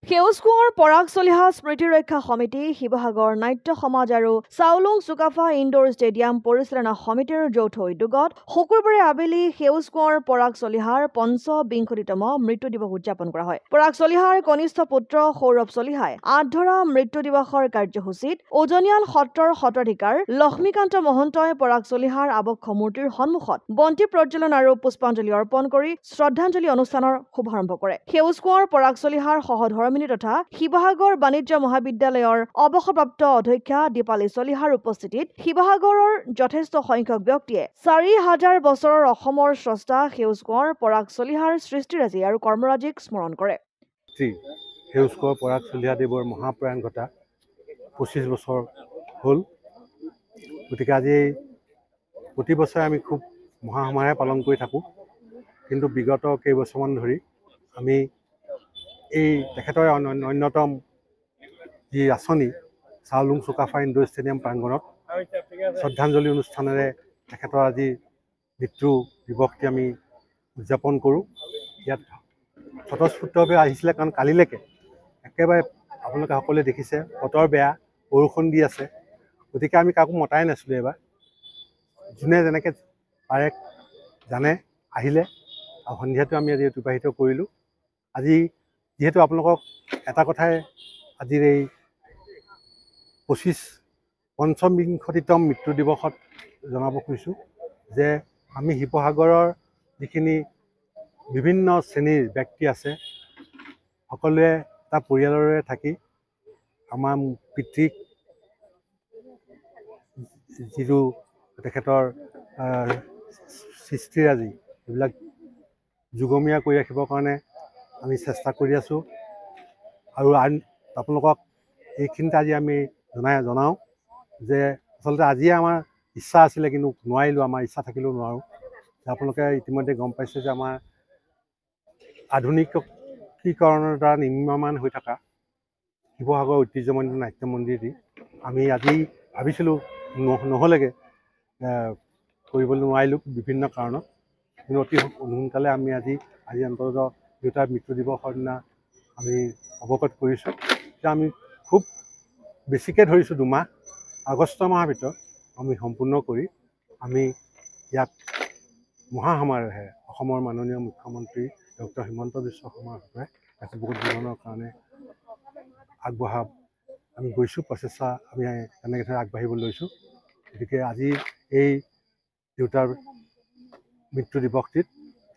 সেউজ কোঁৱৰ পৰাগ চলিহা স্মৃতি ৰক্ষা সমিতি, শিৱসাগৰ নাট্য সমাজ আৰু চাওলুং চুকাফা ইনডোৰ ষ্টেডিয়াম পৰিচালনা সমিতিৰ যৌথ উদ্যোগত শুকুৰবাৰে আবেলি সেউজ কোঁৱৰ পৰাগ চলিহাৰ ৫৫তম মৃত্যু দিৱস উদযাপন কৰা হয়। পৰাগ চলিহাৰ কনিষ্ঠ পুত্ৰ সৌৰভ চলিহাই আঠধৰা মৃত্যু দিৱসৰ কাৰ্যসূচীত উজনিয়াল সত্ৰৰ সত্ৰাধিকাৰ লক্ষ্মীকান্ত মহন্তই পৰাগ চলিহাৰ আবক্ষ মূৰ্তিৰ সন্মুখত বন্তি প্ৰজ্বলন আৰু পুষ্পাঞ্জলি অৰ্পণ কৰি শ্ৰদ্ধাঞ্জলি অনুষ্ঠানৰ শুভাৰম্ভ কৰে। সেউজ কোঁৱৰ পৰাগ চলিহাৰ সহধৰ্মিনী তথা শিৱসাগৰ বাণিজ্য মহাবিদ্যালয়ৰ অৱসৰপ্ৰাপ্ত অধ্যক্ষা দীপালী চলিহাৰ উপস্থিতিত শিৱসাগৰৰ যথেষ্ট সংখ্যক ব্যক্তিয়ে ৪,০০০ বছৰৰ অসমৰ স্ৰষ্টা সেউজ কোঁৱৰ পৰাগ চলিহাৰ সৃষ্টিৰাজি আৰু কৰ্মৰাজিক স্মৰণ কৰে। সেউজ কোঁৱৰ পৰাগ চলিহাদেৱৰ মহাপ্ৰয়াণ ঘটা ২৫ বছৰ হ'ল। গতিকে আজি প্ৰতি বছৰে আমি খুব মহাসমাৰোহে পালন কৰি থাকোঁ, কিন্তু বিগত কেইবছৰমান ধৰি আমি এই তেখেতৰ অন্যতম যি আঁচনি চাওলুং চুকাফা ইনডোৰ ষ্টেডিয়াম প্ৰাংগণত শ্ৰদ্ধাঞ্জলি অনুষ্ঠানেৰে তেখেতৰ আজি মৃত্যু দিৱসটি আমি উদযাপন কৰোঁ। ইয়াত স্বতঃস্ফূৰ্তভাৱে আহিছিলে, কাৰণ কালিলৈকে একেবাৰে আপোনালোকে সকলোৱে দেখিছে বতৰ বেয়া, বৰষুণ দি আছে। গতিকে আমি কাকো মতাই নাছিলোঁ। এইবাৰ যোনে যেনেকৈ পাৰে জানে আহিলে আৰু সন্ধিয়াটো আমি আজি অতিবাহিত কৰিলোঁ। আজি যিহেতু আপোনালোকক এটা কথাই আজিৰ এই ৫৫তম মৃত্যু দিৱসত জনাব খুজিছোঁ যে আমি শিৱসাগৰৰ যিখিনি বিভিন্ন শ্ৰেণীৰ ব্যক্তি আছে, সকলোৱে এটা পৰিয়ালৰে থাকি আমাৰ পিতৃক যিটো তেখেতৰ সৃষ্টিৰাজি এইবিলাক যুগমীয়া কৰি ৰাখিবৰ কাৰণে আমি চেষ্টা কৰি আছোঁ। আৰু আপোনালোকক এইখিনিতে আজি আমি জনাওঁ যে আচলতে আজিয়ে আমাৰ ইচ্ছা আছিলে, কিন্তু নোৱাৰিলোঁ। আমাৰ ইচ্ছা থাকিলেও নোৱাৰোঁ। আপোনালোকে ইতিমধ্যে গম পাইছে যে আমাৰ আধুনিকীকৰণৰ দ্বাৰা নিৰ্মাণ হৈ থকা শিৱসাগৰ ঐতিহ্যমণ্ডিত নাট্য মন্দিৰটি আমি আজি ভাবিছিলোঁ নহ'লেগৈ, কৰিবলৈ নোৱাৰিলোঁ বিভিন্ন কাৰণত, কিন্তু অতি সোনকালে আমি আজি অন্ততঃ দেউতাৰ মৃত্যু দিৱসৰ দিনা আমি অৱগত কৰিছোঁ যে আমি খুব বেছিকৈ ধৰিছোঁ ২ মাহ, আগষ্ট মাহৰ ভিতৰত আমি সম্পূৰ্ণ কৰি আমি ইয়াত মহাসমাৰোহে অসমৰ মাননীয় মুখ্যমন্ত্ৰী ডক্টৰ হিমন্ত বিশ্ব শৰ্মা দেৱে বহুত জীৱনৰ কাৰণে আগবঢ়া আমি গৈছোঁ, প্ৰচেষ্টা আমি তেনেকৈ আগবাঢ়িব লৈছোঁ। গতিকে আজি এই দেউতাৰ মৃত্যু দিৱসটিত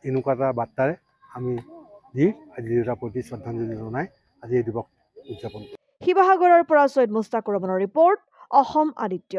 এনেকুৱা এটা বাৰ্তাৰে আমি আজি দেউতাৰ প্ৰতি শ্ৰদ্ধাঞ্জলি জনাই আজি এই দিৱস উদযাপন কৰোঁ। শিৱসাগৰৰ পৰা ছৈয়দ মুস্তাকুৰ ৰহমানৰ ৰিপৰ্ট, অসম আদিত্য।